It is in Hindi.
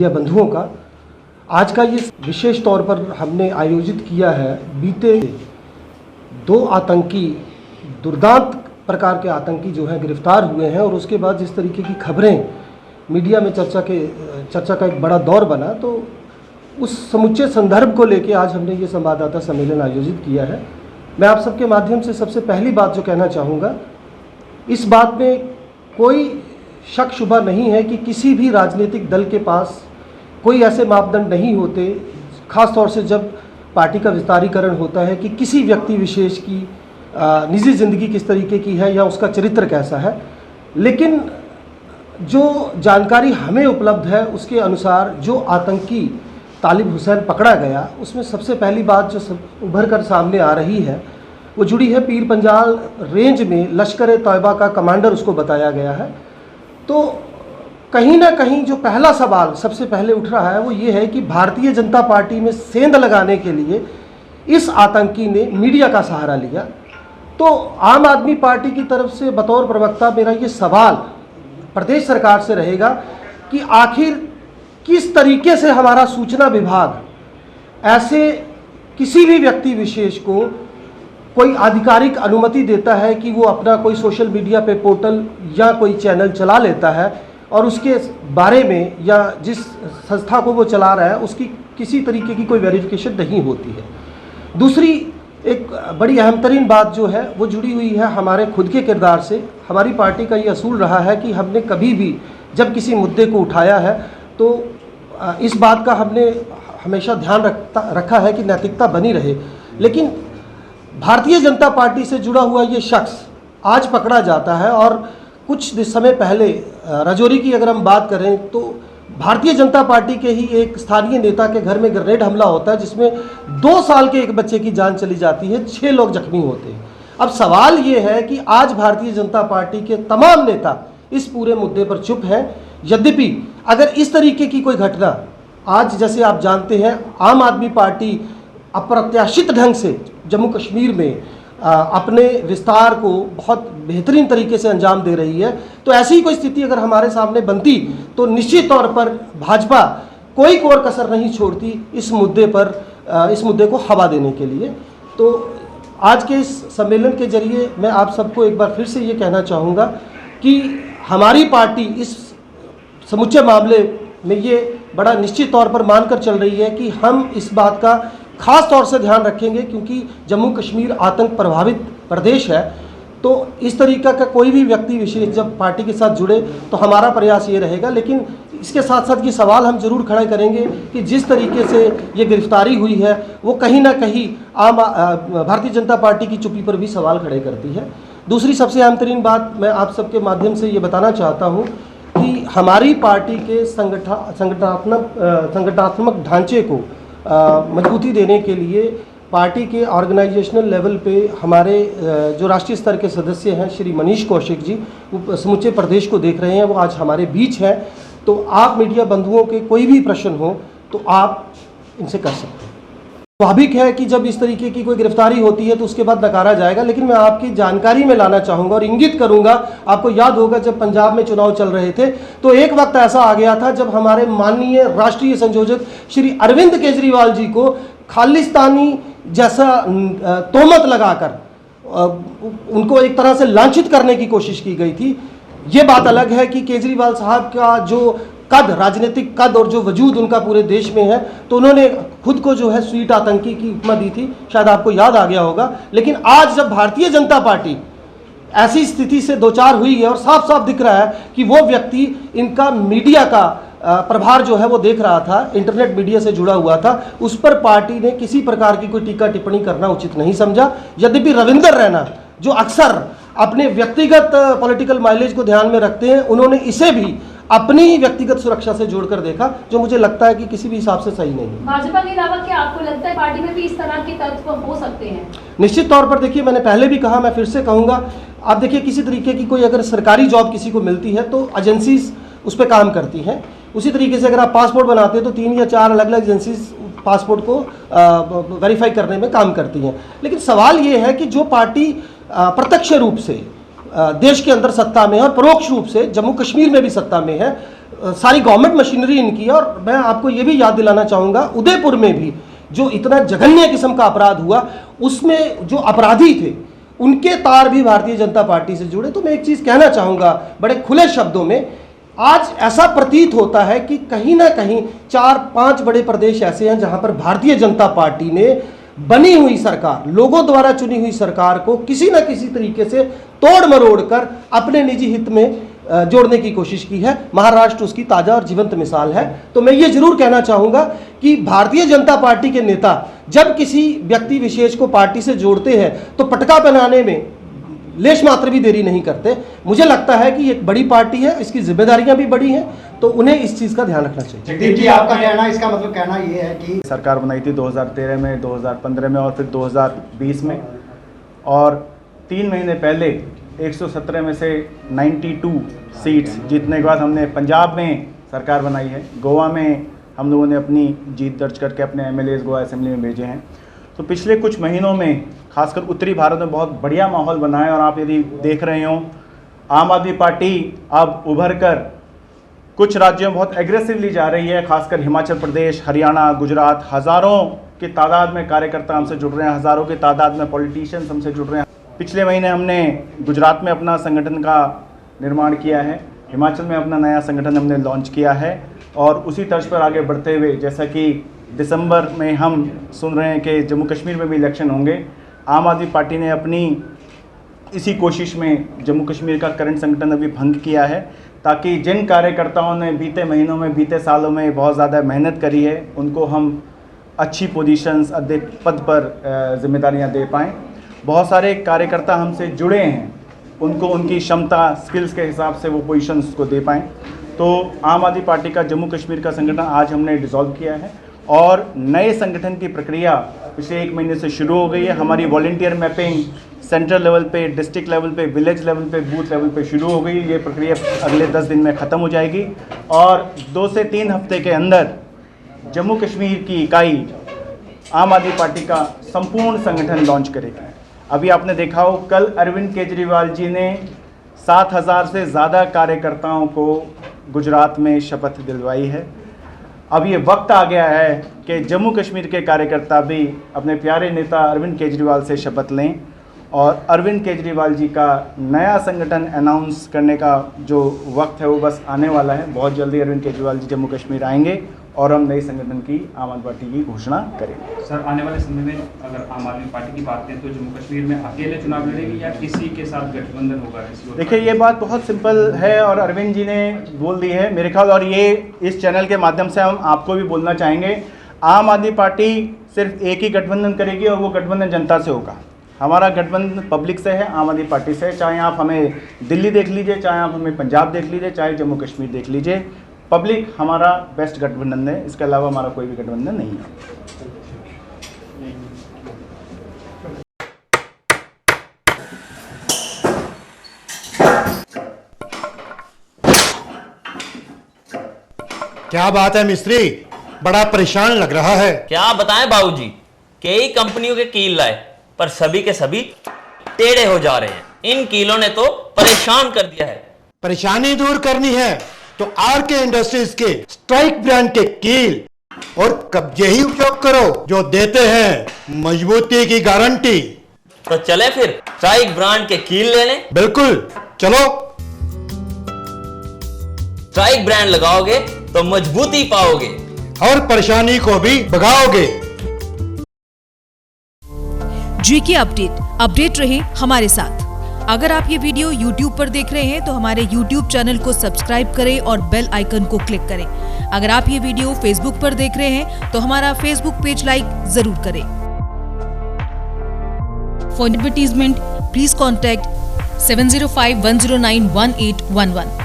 या बंधुओं का आज का ये विशेष तौर पर हमने आयोजित किया है। बीते 2 आतंकी दुर्दांत प्रकार के आतंकी जो हैं गिरफ्तार हुए हैं और उसके बाद जिस तरीके की खबरें मीडिया में चर्चा का एक बड़ा दौर बना, तो उस समुच्चय संदर्भ को लेकर आज हमने ये संवाददाता सम्मेलन आयोजित किया है। मैं आप सबके माध्यम से सबसे पहली बात जो कहना चाहूँगा, इस बात में कोई शक शुबा नहीं है कि किसी भी राजनीतिक दल के पास कोई ऐसे मापदंड नहीं होते, ख़ास तौर से जब पार्टी का विस्तारीकरण होता है, कि किसी व्यक्ति विशेष की निजी ज़िंदगी किस तरीके की है या उसका चरित्र कैसा है। लेकिन जो जानकारी हमें उपलब्ध है उसके अनुसार जो आतंकी तालिब हुसैन पकड़ा गया, उसमें सबसे पहली बात जो उभर कर सामने आ रही है वो जुड़ी है पीर पंजाल रेंज में लश्कर तैयबा का कमांडर उसको बताया गया है। तो कहीं ना कहीं जो पहला सवाल सबसे पहले उठ रहा है वो ये है कि भारतीय जनता पार्टी में सेंध लगाने के लिए इस आतंकी ने मीडिया का सहारा लिया। तो आम आदमी पार्टी की तरफ से बतौर प्रवक्ता मेरा ये सवाल प्रदेश सरकार से रहेगा कि आखिर किस तरीके से हमारा सूचना विभाग ऐसे किसी भी व्यक्ति विशेष को कोई आधिकारिक अनुमति देता है कि वो अपना कोई सोशल मीडिया पे पोर्टल या कोई चैनल चला लेता है और उसके बारे में या जिस संस्था को वो चला रहा है उसकी किसी तरीके की कोई वेरिफिकेशन नहीं होती है। दूसरी एक बड़ी अहम तरीन बात जो है वो जुड़ी हुई है हमारे खुद के किरदार से। हमारी पार्टी का ये असूल रहा है कि हमने कभी भी जब किसी मुद्दे को उठाया है तो इस बात का हमने हमेशा ध्यान रखा है कि नैतिकता बनी रहे। लेकिन भारतीय जनता पार्टी से जुड़ा हुआ ये शख्स आज पकड़ा जाता है और कुछ समय पहले राजौरी की अगर हम बात करें तो भारतीय जनता पार्टी के ही एक स्थानीय नेता के घर में ग्रेनेड हमला होता है जिसमें 2 साल के एक बच्चे की जान चली जाती है, 6 लोग जख्मी होते हैं। अब सवाल ये है कि आज भारतीय जनता पार्टी के तमाम नेता इस पूरे मुद्दे पर चुप हैं। यद्यपि अगर इस तरीके की कोई घटना आज, जैसे आप जानते हैं, आम आदमी पार्टी अप्रत्याशित ढंग से जम्मू कश्मीर में अपने विस्तार को बहुत बेहतरीन तरीके से अंजाम दे रही है, तो ऐसी ही कोई स्थिति अगर हमारे सामने बनती तो निश्चित तौर पर भाजपा कोई कोर कसर नहीं छोड़ती इस मुद्दे को हवा देने के लिए। तो आज के इस सम्मेलन के जरिए मैं आप सबको एक बार फिर से ये कहना चाहूँगा कि हमारी पार्टी इस समुच्चे मामले में ये बड़ा निश्चित तौर पर मानकर चल रही है कि हम इस बात का खास तौर से ध्यान रखेंगे, क्योंकि जम्मू कश्मीर आतंक प्रभावित प्रदेश है। तो इस तरीका का कोई भी व्यक्ति विशेष जब पार्टी के साथ जुड़े तो हमारा प्रयास ये रहेगा। लेकिन इसके साथ साथ ये सवाल हम जरूर खड़ा करेंगे कि जिस तरीके से ये गिरफ्तारी हुई है वो कहीं ना कहीं भारतीय जनता पार्टी की चुप्पी पर भी सवाल खड़े करती है। दूसरी सबसे अहम तरीन बात मैं आप सबके माध्यम से ये बताना चाहता हूँ कि हमारी पार्टी के संगठनात्मक ढांचे को मजबूती देने के लिए पार्टी के ऑर्गेनाइजेशनल लेवल पे हमारे जो राष्ट्रीय स्तर के सदस्य हैं श्री मनीष कौशिक जी, वो समूचे प्रदेश को देख रहे हैं, वो आज हमारे बीच हैं। तो आप मीडिया बंधुओं के कोई भी प्रश्न हो तो आप इनसे कर सकते हैं। स्वाभाविक है कि जब इस तरीके की कोई गिरफ्तारी होती है तो उसके बाद नकारा जाएगा, लेकिन मैं आपकी जानकारी में लाना चाहूँगा और इंगित करूँगा। आपको याद होगा जब पंजाब में चुनाव चल रहे थे तो एक वक्त ऐसा आ गया था जब हमारे माननीय राष्ट्रीय संयोजक श्री अरविंद केजरीवाल जी को खालिस्तानी जैसा तोहमत लगाकर उनको एक तरह से लांछित करने की कोशिश की गई थी। ये बात अलग है कि केजरीवाल साहब का जो राजनीतिक कद और जो वजूद उनका पूरे देश में है, तो उन्होंने खुद को जो है स्वीट आतंकी की उपमा दी थी, शायद आपको याद आ गया होगा। लेकिन आज जब भारतीय जनता पार्टी ऐसी स्थिति से दो चार हुई है और साफ साफ दिख रहा है कि वो व्यक्ति इनका मीडिया का प्रभार जो है वो देख रहा था, इंटरनेट मीडिया से जुड़ा हुआ था, उस पर पार्टी ने किसी प्रकार की कोई टीका टिप्पणी करना उचित नहीं समझा। यद्यपि रविंदर रैना जो अक्सर अपने व्यक्तिगत पॉलिटिकल माइलेज को ध्यान में रखते हैं, उन्होंने इसे भी अपनी व्यक्तिगत सुरक्षा से जोड़कर देखा, जो मुझे लगता है कि किसी भी हिसाब से सही नहीं है। भाजपा के अलावा क्या आपको लगता है पार्टी में भी इस तरह के तत्व हो सकते हैं? निश्चित तौर पर देखिए, मैंने पहले भी कहा, मैं फिर से कहूँगा, आप देखिए किसी तरीके की कोई अगर सरकारी जॉब किसी को मिलती है तो एजेंसीज उस पर काम करती हैं। उसी तरीके से अगर आप पासपोर्ट बनाते हैं तो 3 या 4 अलग अलग एजेंसीज पासपोर्ट को वेरीफाई करने में काम करती हैं। लेकिन सवाल ये है कि जो पार्टी प्रत्यक्ष रूप से देश के अंदर सत्ता में है और परोक्ष रूप से जम्मू कश्मीर में भी सत्ता में है। सारी गवर्नमेंट मशीनरी इनकी है। और मैं आपको ये भी याद दिलाना चाहूँगा, उदयपुर में भी जो इतना जघन्य किस्म का अपराध हुआ, उसमें जो अपराधी थे उनके तार भी भारतीय जनता पार्टी से जुड़े। तो मैं एक चीज़ कहना चाहूँगा बड़े खुले शब्दों में, आज ऐसा प्रतीत होता है कि कहीं ना कहीं 4-5 बड़े प्रदेश ऐसे हैं जहां पर भारतीय जनता पार्टी ने बनी हुई सरकार, लोगों द्वारा चुनी हुई सरकार को किसी न किसी तरीके से तोड़ मरोड़ कर अपने निजी हित में जोड़ने की कोशिश की है। महाराष्ट्र उसकी ताज़ा और जीवंत मिसाल है। तो मैं ये जरूर कहना चाहूँगा कि भारतीय जनता पार्टी के नेता जब किसी व्यक्ति विशेष को पार्टी से जोड़ते हैं तो पटका पहनाने में लेश मात्र भी देरी नहीं करते। मुझे लगता है कि एक बड़ी पार्टी है, इसकी जिम्मेदारियां भी बड़ी हैं, तो उन्हें इस चीज़ का ध्यान रखना चाहिए। जगदीप जी, आपका कहना, इसका मतलब कहना ये है कि सरकार बनाई थी 2013 में, 2015 में और फिर 2020 में, और 3 महीने पहले 117 में से 92 सीट्स जीतने के बाद हमने पंजाब में सरकार बनाई है। गोवा में हम लोगों ने अपनी जीत दर्ज करके अपने MLAs गोवा असेंबली में भेजे हैं। तो पिछले कुछ महीनों में खासकर उत्तरी भारत में बहुत बढ़िया माहौल बना है। और आप यदि देख रहे हो, आम आदमी पार्टी अब उभर कर कुछ राज्यों में बहुत एग्रेसिवली जा रही है, खासकर हिमाचल प्रदेश, हरियाणा, गुजरात। हज़ारों की तादाद में कार्यकर्ता हमसे जुड़ रहे हैं, हज़ारों की तादाद में पॉलिटिशियंस हमसे जुड़ रहे हैं। पिछले महीने हमने गुजरात में अपना संगठन का निर्माण किया है, हिमाचल में अपना नया संगठन हमने लॉन्च किया है, और उसी तर्ज पर आगे बढ़ते हुए जैसा कि दिसंबर में हम सुन रहे हैं कि जम्मू कश्मीर में भी इलेक्शन होंगे, आम आदमी पार्टी ने अपनी इसी कोशिश में जम्मू कश्मीर का करंट संगठन अभी भंग किया है, ताकि जिन कार्यकर्ताओं ने बीते महीनों में, बीते सालों में बहुत ज़्यादा मेहनत करी है, उनको हम अच्छी पोजीशंस, अध्यक्ष पद पर जिम्मेदारियां दे पाएँ। बहुत सारे कार्यकर्ता हमसे जुड़े हैं, उनको उनकी क्षमता, स्किल्स के हिसाब से वो पोजीशंस को दे पाएँ। तो आम आदमी पार्टी का जम्मू कश्मीर का संगठन आज हमने डिसॉल्व किया है और नए संगठन की प्रक्रिया पिछले 1 महीने से शुरू हो गई है। हमारी वॉलंटियर मैपिंग सेंट्रल लेवल पे, डिस्ट्रिक्ट लेवल पे, विलेज लेवल पे, बूथ लेवल पे शुरू हो गई। ये प्रक्रिया अगले 10 दिन में ख़त्म हो जाएगी और 2 से 3 हफ्ते के अंदर जम्मू कश्मीर की इकाई आम आदमी पार्टी का संपूर्ण संगठन लॉन्च करेगी। अभी आपने देखा हो, कल अरविंद केजरीवाल जी ने 7,000 से ज़्यादा कार्यकर्ताओं को गुजरात में शपथ दिलवाई है। अब ये वक्त आ गया है कि जम्मू कश्मीर के कार्यकर्ता भी अपने प्यारे नेता अरविंद केजरीवाल से शपथ लें और अरविंद केजरीवाल जी का नया संगठन अनाउंस करने का जो वक्त है वो बस आने वाला है। बहुत जल्दी अरविंद केजरीवाल जी जम्मू कश्मीर आएंगे और हम नए संगठन की आम आदमी पार्टी की घोषणा करेंगे। सर, आने वाले समय में अगर आम आदमी पार्टी की बात करें तो जम्मू कश्मीर में अकेले चुनाव लड़ेगी या किसी के साथ गठबंधन होगा? देखिए, ये बात बहुत सिंपल है और अरविंद जी ने बोल दी है मेरे ख्याल, और ये इस चैनल के माध्यम से हम आपको भी बोलना चाहेंगे, आम आदमी पार्टी सिर्फ एक ही गठबंधन करेगी और वो गठबंधन जनता से होगा। हमारा गठबंधन पब्लिक से है, आम आदमी पार्टी से। चाहे आप हमें दिल्ली देख लीजिए, चाहे आप हमें पंजाब देख लीजिए, चाहे जम्मू कश्मीर देख लीजिए, पब्लिक हमारा बेस्ट गठबंधन है। इसके अलावा हमारा कोई भी गठबंधन नहीं है। क्या बात है मिस्त्री, बड़ा परेशान लग रहा है। क्या बताएं बाबूजी, कई कंपनियों के कील लाए पर सभी के सभी टेढ़े हो जा रहे हैं। इन कीलों ने तो परेशान कर दिया है। परेशानी दूर करनी है तो आरके इंडस्ट्रीज के स्ट्राइक ब्रांड के कील और कब्जे ही उपयोग करो, जो देते हैं मजबूती की गारंटी। तो चले फिर स्ट्राइक ब्रांड के कील लेने। बिल्कुल, चलो। स्ट्राइक ब्रांड लगाओगे तो मजबूती पाओगे और परेशानी को भी भगाओगे। जीके अपडेट रहे हमारे साथ। अगर आप ये वीडियो YouTube पर देख रहे हैं तो हमारे YouTube चैनल को सब्सक्राइब करें और बेल आइकन को क्लिक करें। अगर आप ये वीडियो Facebook पर देख रहे हैं तो हमारा Facebook पेज लाइक जरूर करें। For advertisement please contact 7051091811।